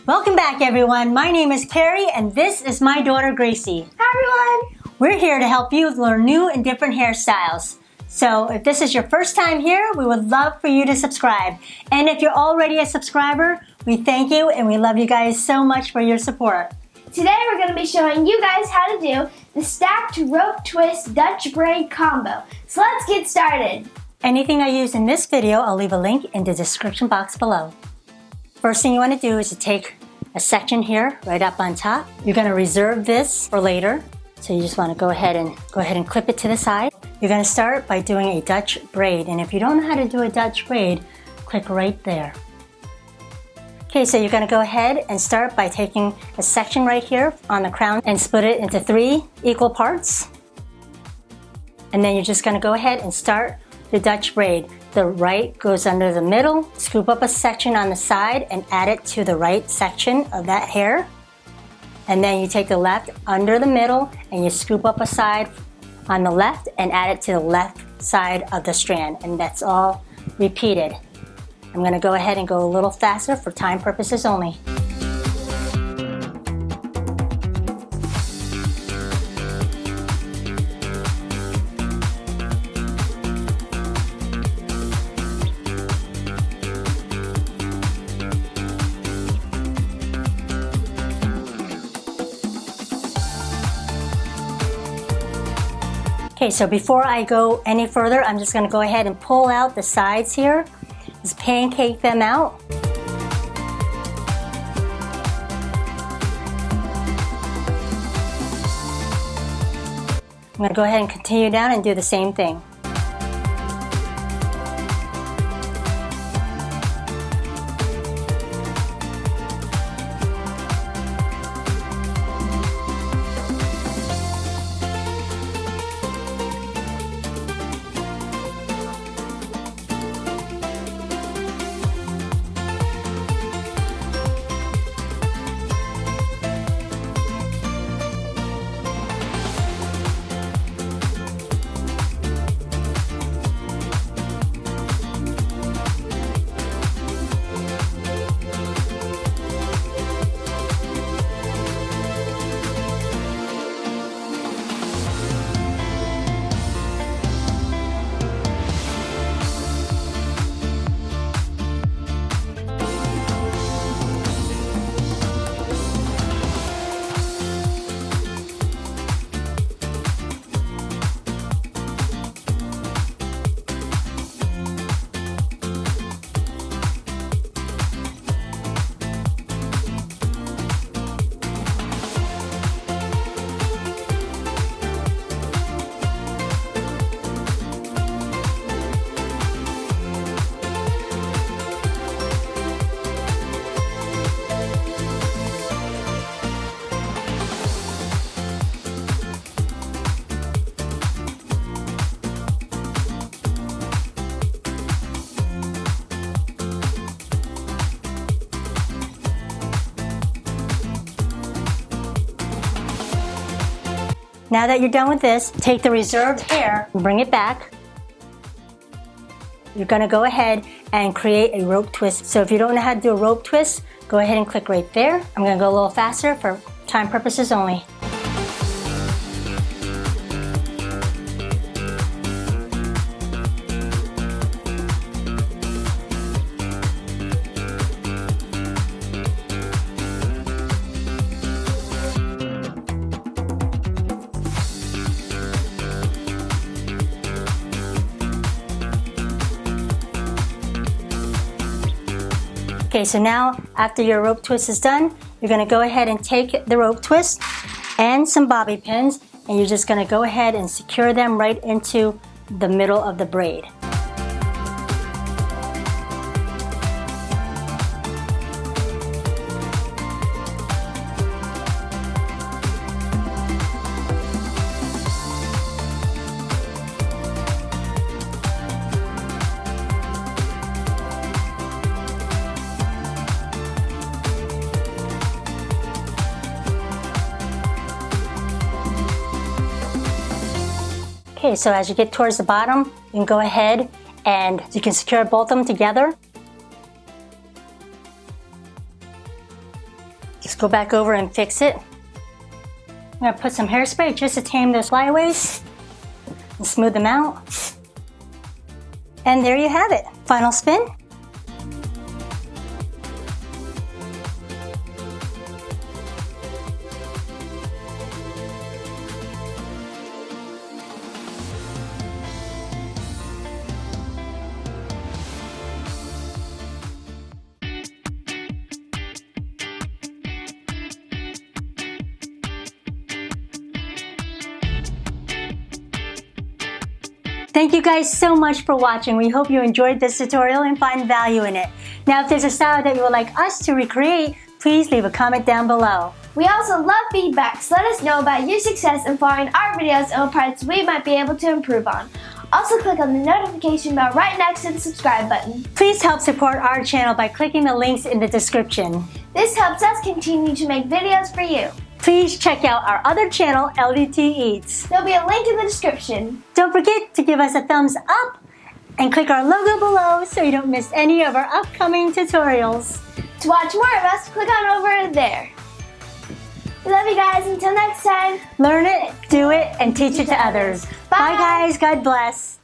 Welcome back, everyone. My name is Carrie, and this is my daughter, Gracie. Hi, everyone. We're here to help you learn new and different hairstyles. So if this is your first time here, we would love for you to subscribe. And if you're already a subscriber, we thank you and we love you guys so much for your support. Today we're going to be showing you guys how to do the stacked rope twist Dutch braid combo. So let's get started. Anything I use in this video, I'll leave a link in the description box below. First thing you want to do is to take a section here right up on top. You're going to reserve this for later. So you just want to go ahead and clip it to the side. You're going to start by doing a Dutch braid. And if you don't know how to do a Dutch braid, click right there. Okay, so you're going to go ahead and start by taking a section right here on the crown and split it into 3 equal parts. And then you're just going to go ahead and start the Dutch braid. The right goes under the middle, scoop up a section on the side and add it to the right section of that hair. And then you take the left under the middle and you scoop up a side on the left and add it to the left side of the strand. And that's all repeated. I'm going to go ahead and go a little faster for time purposes only. Okay, so before I go any further, I'm just going to go ahead and pull out the sides here. Just pancake them out. I'm going to go ahead and continue down and do the same thing. Now that you're done with this, take the reserved hair and bring it back. You're going to go ahead and create a rope twist. So if you don't know how to do a rope twist, go ahead and click right there. I'm going to go a little faster for time purposes only. Okay, so now after your rope twist is done, you're going to go ahead and take the rope twist and some bobby pins, and you're just going to go ahead and secure them right into the middle of the braid. Okay, so as you get towards the bottom, you can go ahead and you can secure both of them together. Just go back over and fix it. I'm gonna put some hairspray just to tame those flyaways and smooth them out. And there you have it. Final spin. Thank you guys so much for watching. We hope you enjoyed this tutorial and find value in it. Now, if there's a style that you would like us to recreate, please leave a comment down below. We also love feedback, so let us know about your success in following our videos and what parts we might be able to improve on. Also click on the notification bell right next to the subscribe button. Please help support our channel by clicking the links in the description. This helps us continue to make videos for you. Please check out our other channel, LDT Eats. There'll be a link in the description. Don't forget to give us a thumbs up and click our logo below so you don't miss any of our upcoming tutorials. To watch more of us, click on over there. We love you guys. Until next time. Learn it, do it, and teach it to others. Bye guys. God bless.